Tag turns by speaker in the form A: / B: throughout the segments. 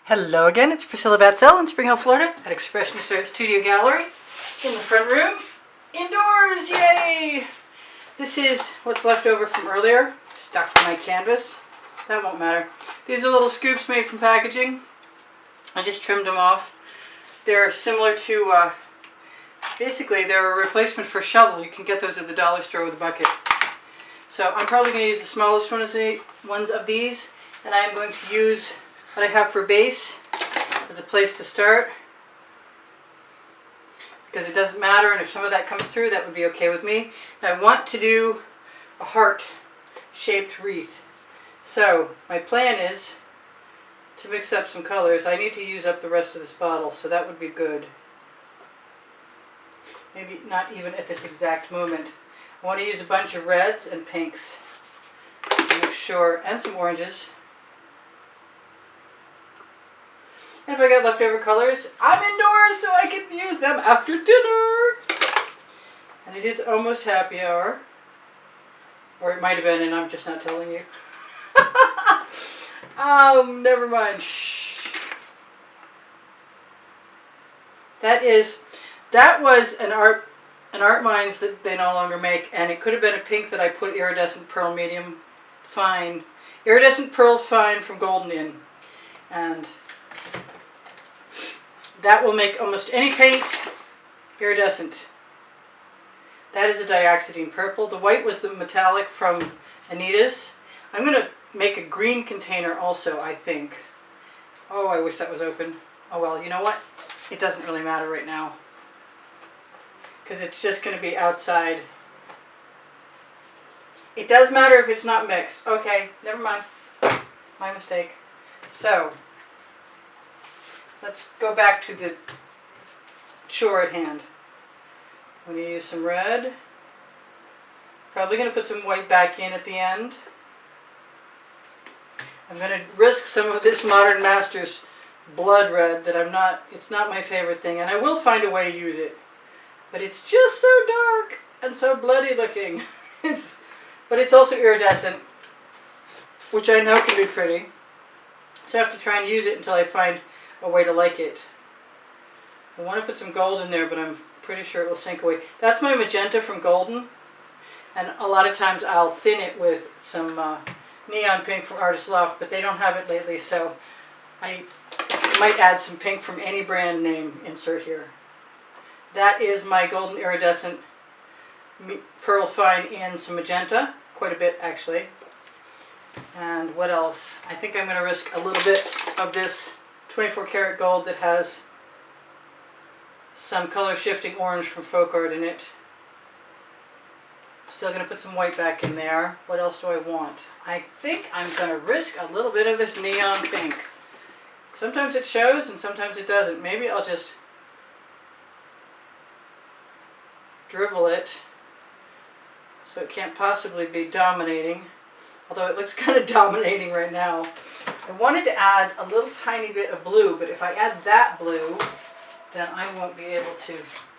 A: Hello again, it's Priscilla Batzell in Spring Hill, Florida at Expressionist Studio Gallery in the front room. Indoors, yay! This is what's left over from earlier, stuck to my canvas. That won't matter. These are little scoops made from packaging. I just trimmed them off. They're similar to, basically they're a replacement for a shovel. You can get those at the dollar store with a bucket. So I'm probably going to use the smallest ones of these, and I'm going to use what I have for base as a place to start, because it doesn't matter, and if some of that comes through, that would be okay with me. And I want to do a heart-shaped wreath. So my plan is to mix up some colors. I need to use up the rest of this bottle, so that would be good. Maybe not even at this exact moment. I want to use a bunch of reds and pinks to make sure, and some oranges. And if I got leftover colors, I'm indoors so I can use them after dinner. And it is almost happy hour. Or it might have been, and I'm just not telling you. Never mind. Shh. That was an art mines that they no longer make, and it could have been a pink that I put iridescent pearl medium fine, iridescent pearl fine from Golden in. And that will make almost any paint iridescent. That is a dioxidine purple. The white was the metallic from Anita's. I'm going to make a green container also, I think. Oh, I wish that was open. Oh well, you know what? It doesn't really matter right now, because it's just going to be outside. It does matter if it's not mixed. Okay, never mind. My mistake. So let's go back to the chore at hand. I'm going to use some red. Probably going to put some white back in at the end. I'm going to risk some of this Modern Masters blood red that it's not my favorite thing, and I will find a way to use it. But it's just so dark and so bloody looking. But it's also iridescent, which I know can be pretty. So I have to try and use it until I find a way to like it. I want to put some gold in there, but I'm pretty sure it will sink away. That's my magenta from Golden, and a lot of times I'll thin it with some neon pink from Artist Loft, but they don't have it lately, so I might add some pink from any brand name insert here. That is my golden iridescent pearl fine in some magenta, quite a bit actually. And what else? I think I'm going to risk a little bit of this 24 karat gold that has some color shifting orange from Folk-Art in it. Still going to put some white back in there. What else do I want? I think I'm going to risk a little bit of this neon pink. Sometimes it shows and sometimes it doesn't. Maybe I'll just dribble it so it can't possibly be dominating. Although it looks kind of dominating right now. I wanted to add a little tiny bit of blue, but if I add that blue, then I won't be able to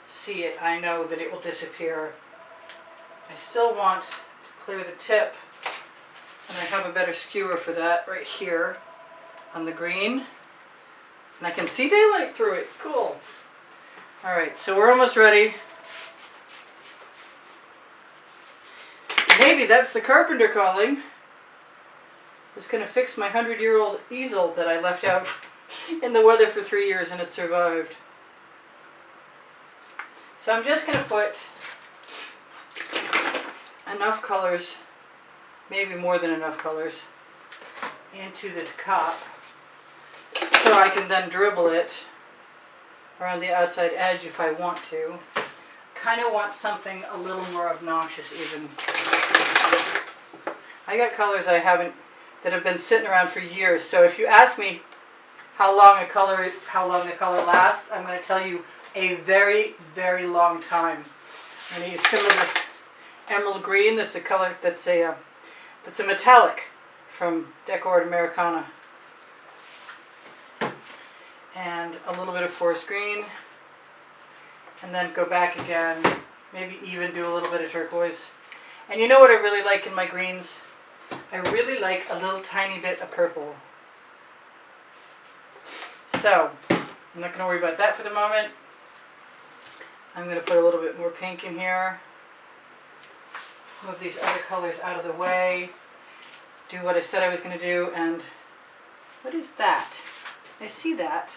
A: see it. I know that it will disappear. I still want to clear the tip, and I have a better skewer for that right here on the green. And I can see daylight through it. Cool. Alright, so we're almost ready. Maybe that's the carpenter calling. I was going to fix my 100-year-old easel that I left out in the weather for 3 years and it survived. So I'm just going to put enough colors, maybe more than enough colors, into this cup so I can then dribble it around the outside edge if I want to. Kind of want something a little more obnoxious even. I got colors that have been sitting around for years. So if you ask me how long a color lasts, I'm going to tell you a very, very long time. I'm going to use some of this emerald green. That's a color that's a metallic from Deco-Art Americana, and a little bit of forest green, and then go back again. Maybe even do a little bit of turquoise. And you know what I really like in my greens? I really like a little tiny bit of purple. So, I'm not going to worry about that for the moment. I'm going to put a little bit more pink in here. Move these other colors out of the way. Do what I said I was going to do. And what is that? I see that.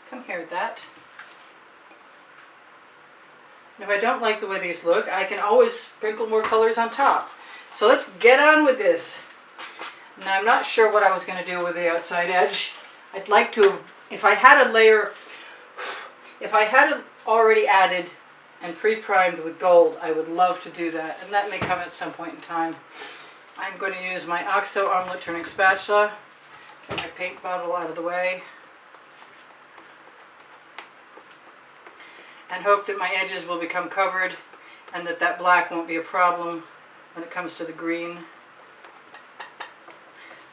A: Come here, that. And if I don't like the way these look, I can always sprinkle more colors on top. So let's get on with this. Now I'm not sure what I was going to do with the outside edge. I'd like to, if I had a layer, if I had it already added and pre-primed with gold, I would love to do that. And that may come at some point in time. I'm going to use my OXO omelet turning spatula. Get my paint bottle out of the way. And hope that my edges will become covered and that that black won't be a problem when it comes to the green.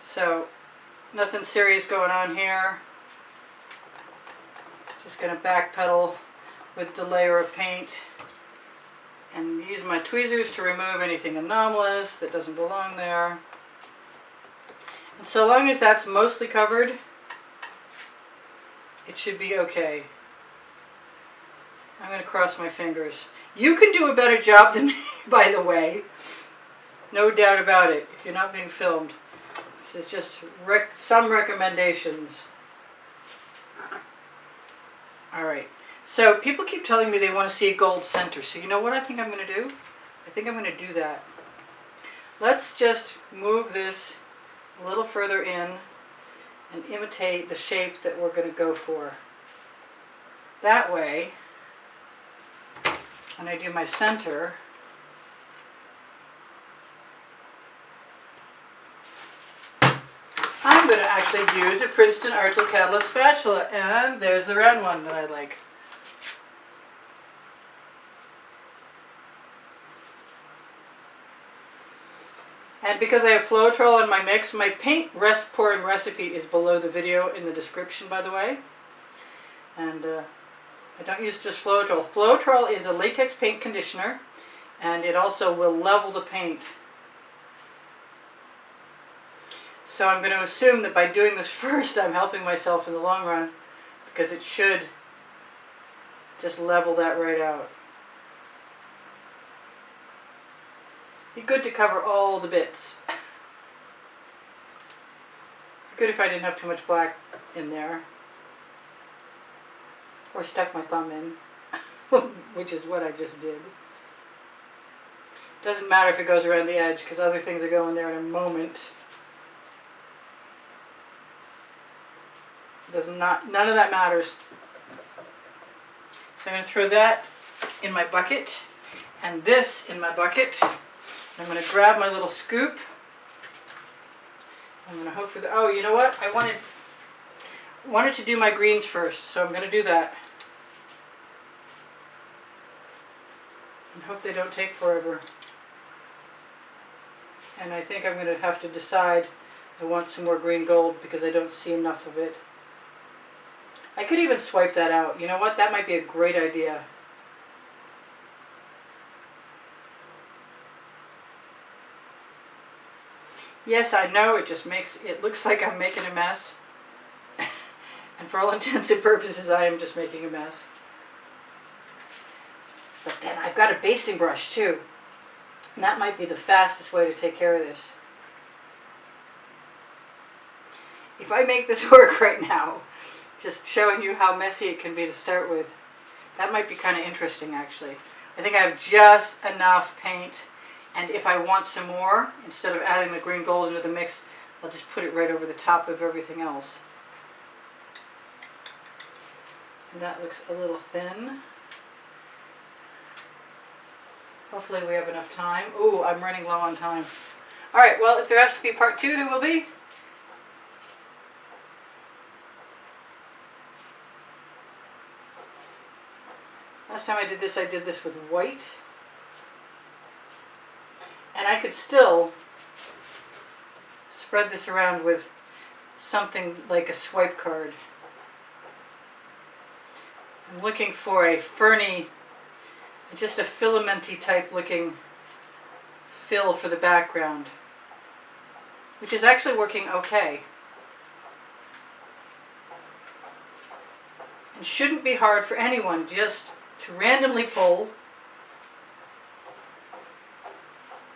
A: So, nothing serious going on here. Just going to backpedal with the layer of paint and use my tweezers to remove anything anomalous that doesn't belong there. And so long as that's mostly covered, it should be okay. I'm going to cross my fingers. You can do a better job than me, by the way. No doubt about it, if you're not being filmed. This is just some recommendations. Alright, so people keep telling me they want to see a gold center. So you know what I think I'm going to do? I think I'm going to do that. Let's just move this a little further in and imitate the shape that we're going to go for. That way, when I do my center, I'm going to actually use a Princeton Art Tool Catalyst spatula, and there's the round one that I like. And because I have Floetrol in my mix, my paint pouring recipe is below the video in the description, by the way. And I don't use just Floetrol. Floetrol is a latex paint conditioner, and it also will level the paint. So I'm going to assume that by doing this first, I'm helping myself in the long run, because it should just level that right out. Be good to cover all the bits. Be good if I didn't have too much black in there. Or stuck my thumb in, which is what I just did. Doesn't matter if it goes around the edge, because other things are going there in a moment. None of that matters. So I'm going to throw that in my bucket, and this in my bucket. I'm going to grab my little scoop. I'm going to hope for the, oh, you know what? I wanted to do my greens first, so I'm going to do that. And hope they don't take forever. And I think I'm going to have to decide I want some more green gold because I don't see enough of it. I could even swipe that out. You know what? That might be a great idea. Yes, I know, it looks like I'm making a mess. And for all intents and purposes, I am just making a mess. But then I've got a basting brush too. And that might be the fastest way to take care of this. If I make this work right now, just showing you how messy it can be to start with, that might be kind of interesting actually. I think I have just enough paint, and if I want some more, instead of adding the green gold into the mix, I'll just put it right over the top of everything else. And that looks a little thin. Hopefully we have enough time. Ooh, I'm running low on time. Alright, well, if there has to be part 2, there will be. Last time I did this with white. And I could still spread this around with something like a swipe card. I'm looking for a ferny, just a filamenty type looking fill for the background, which is actually working okay. and shouldn't be hard for anyone, just to randomly pull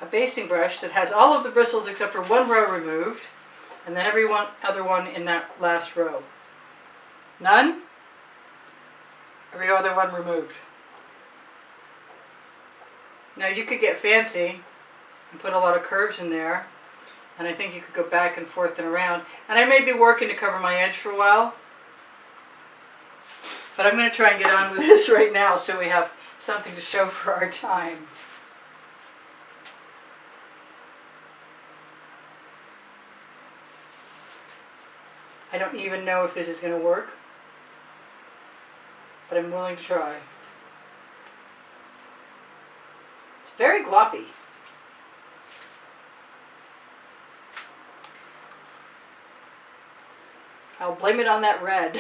A: a basting brush that has all of the bristles except for one row removed, and then every other one in that last row. None? Every other one removed. Now you could get fancy and put a lot of curves in there, and I think you could go back and forth and around. And I may be working to cover my edge for a while, but I'm going to try and get on with this right now so we have something to show for our time. I don't even know if this is going to work, but I'm willing to try. It's very gloppy. I'll blame it on that red.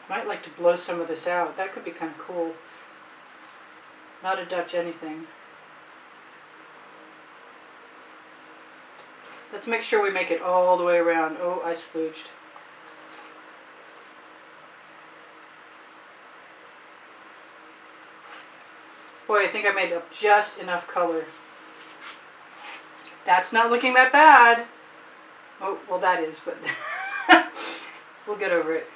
A: Might like to blow some of this out. That could be kind of cool. Not a Dutch anything. Let's make sure we make it all the way around. Oh, I splooged. Boy, I think I made up just enough color. That's not looking that bad. Oh, well that is, but we'll get over it.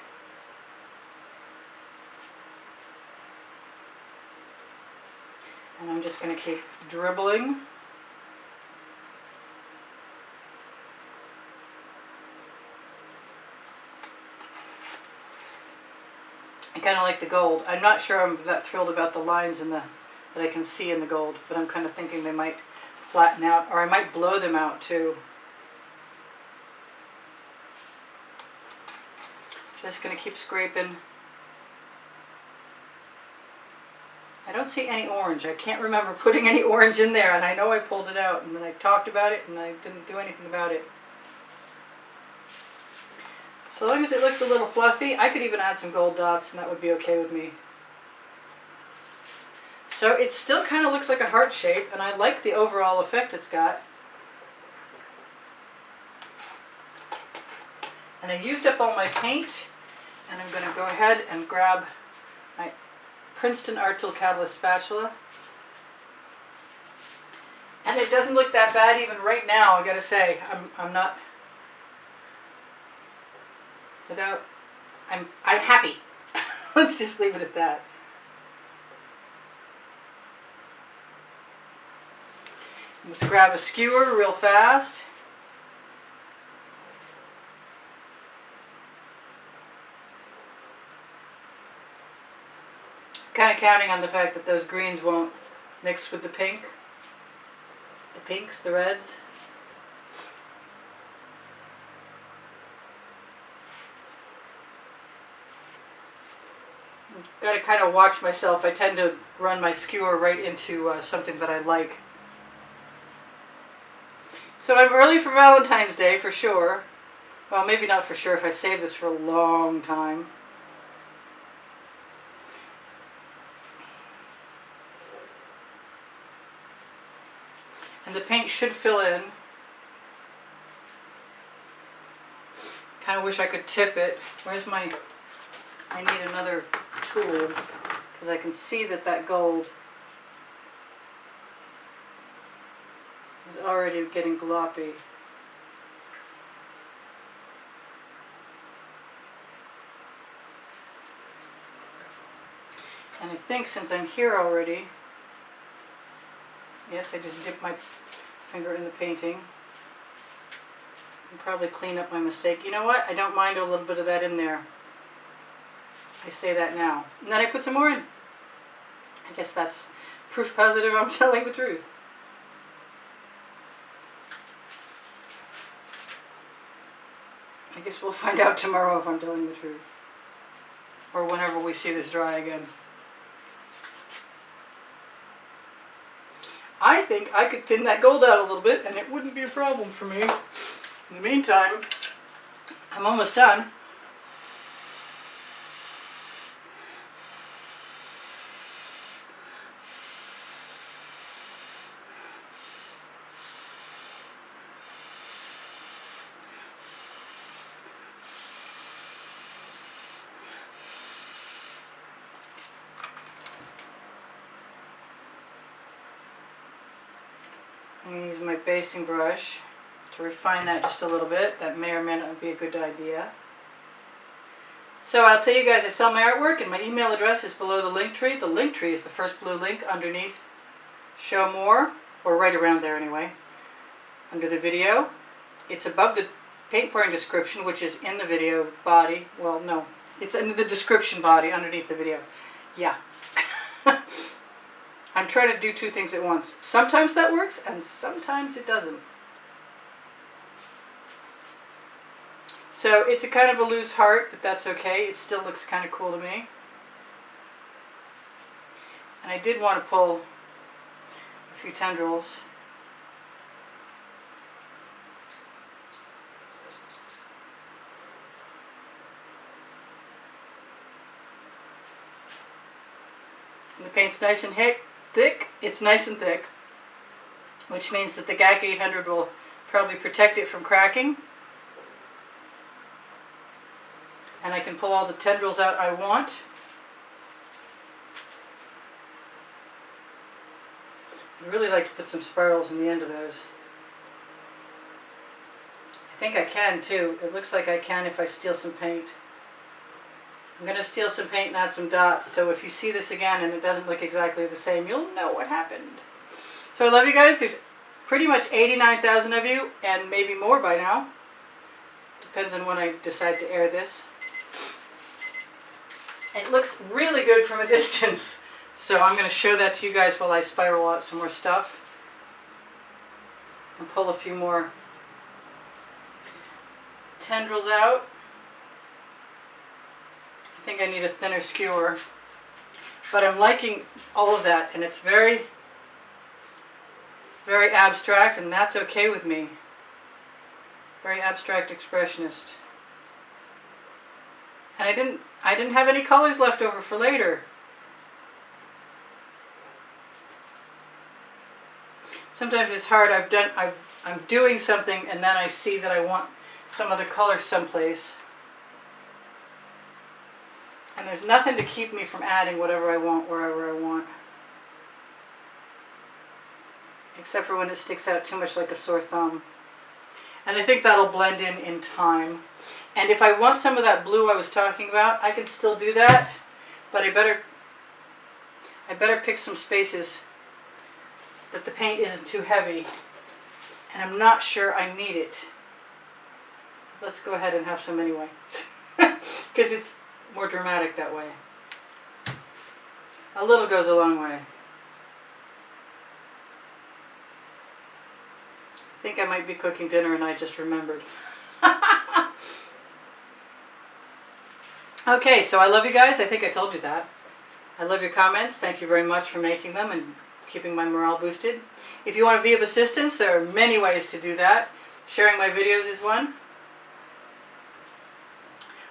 A: And I'm just going to keep dribbling. I kind of like the gold. I'm not sure I'm that thrilled about the lines in the that I can see in the gold, but I'm kind of thinking they might flatten out, or I might blow them out too. Just going to keep scraping. I don't see any orange. I can't remember putting any orange in there, and I know I pulled it out, and then I talked about it, and I didn't do anything about it. So long as it looks a little fluffy, I could even add some gold dots, and that would be okay with me. So it still kind of looks like a heart shape, and I like the overall effect it's got. And I used up all my paint, and I'm going to go ahead and grab my Princeton Art Tool Catalyst spatula. And it doesn't look that bad even right now, I gotta say. I'm not without I'm happy. Let's just leave it at that. Let's grab a skewer real fast. Kind of counting on the fact that those greens won't mix with the pink. The pinks, the reds. Got to kind of watch myself. I tend to run my skewer right into something that I like. So I'm early for Valentine's Day for sure. Well, maybe not for sure if I save this for a long time. And the paint should fill in. Kind of wish I could tip it. Where's my... I need another tool because I can see that that gold is already getting gloppy. And I think since I'm here already, yes, I just dipped my finger in the painting. I can probably clean up my mistake. You know what? I don't mind a little bit of that in there. I say that now. And then I put some more in. I guess that's proof positive I'm telling the truth. I guess we'll find out tomorrow if I'm telling the truth. Or whenever we see this dry again. I think I could thin that gold out a little bit and it wouldn't be a problem for me. In the meantime, I'm almost done. I'm going to use my basting brush to refine that just a little bit. That may or may not be a good idea. So I'll tell you guys, I sell my artwork and my email address is below the link tree. The link tree is the first blue link underneath Show More, or right around there anyway, under the video. It's above the paint pouring description, which is in the video body. Well, no, it's in the description body underneath the video. Yeah. I'm trying to do two things at once. Sometimes that works and sometimes it doesn't. So it's a kind of a loose heart, but that's okay. It still looks kind of cool to me. And I did want to pull a few tendrils. And the paint's nice and thick. It's nice and thick, which means that the GAC 800 will probably protect it from cracking. And I can pull all the tendrils out I want. I'd really like to put some spirals in the end of those. I think I can too. It looks like I can if I steal some paint. I'm going to steal some paint and add some dots, so if you see this again and it doesn't look exactly the same, you'll know what happened. So I love you guys. There's pretty much 89,000 of you, and maybe more by now. Depends on when I decide to air this. It looks really good from a distance, so I'm going to show that to you guys while I spiral out some more stuff and pull a few more tendrils out. I think I need a thinner skewer, but I'm liking all of that, and it's very, very abstract, and that's okay with me. Very abstract expressionist. And I didn't have any colors left over for later. Sometimes it's hard. I'm doing something and then I see that I want some other color someplace. And there's nothing to keep me from adding whatever I want wherever I want. Except for when it sticks out too much like a sore thumb. And I think that'll blend in time. And if I want some of that blue I was talking about, I can still do that, but I better pick some spaces that the paint isn't too heavy, and I'm not sure I need it. Let's go ahead and have some anyway, because it's more dramatic that way. A little goes a long way. I think I might be cooking dinner and I just remembered. Okay, so I love you guys. I think I told you that. I love your comments. Thank you very much for making them and keeping my morale boosted. If you want to be of assistance, there are many ways to do that. Sharing my videos is one.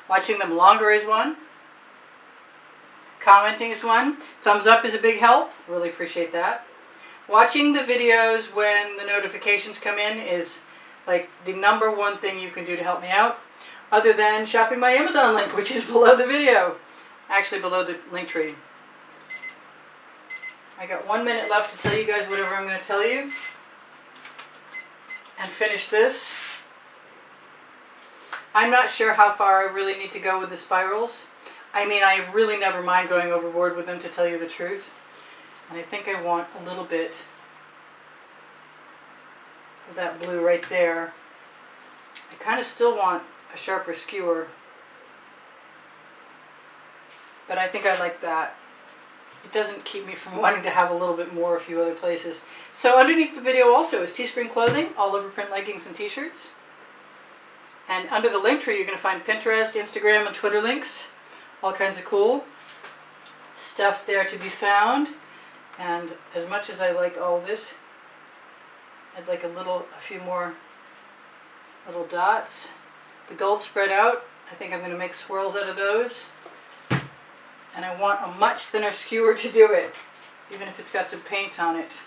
A: Watching them longer is one. Commenting is one. Thumbs up is a big help. Really appreciate that. Watching the videos when the notifications come in is like the #1 thing you can do to help me out. Other than shopping my Amazon link, which is below the video. Actually below the link tree. I got 1 minute left to tell you guys whatever I'm going to tell you. And finish this. I'm not sure how far I really need to go with the spirals. I mean, I really never mind going overboard with them, to tell you the truth. And I think I want a little bit of that blue right there. I kind of still want a sharper skewer, but I think I like that. It doesn't keep me from wanting to have a little bit more a few other places. So underneath the video also is Teespring clothing, all over print leggings and t-shirts. And under the link tree you're going to find Pinterest, Instagram, and Twitter links. All kinds of cool stuff there to be found. And as much as I like all this, I'd like a few more little dots. The gold spread out, I think I'm going to make swirls out of those. And I want a much thinner skewer to do it, even if it's got some paint on it.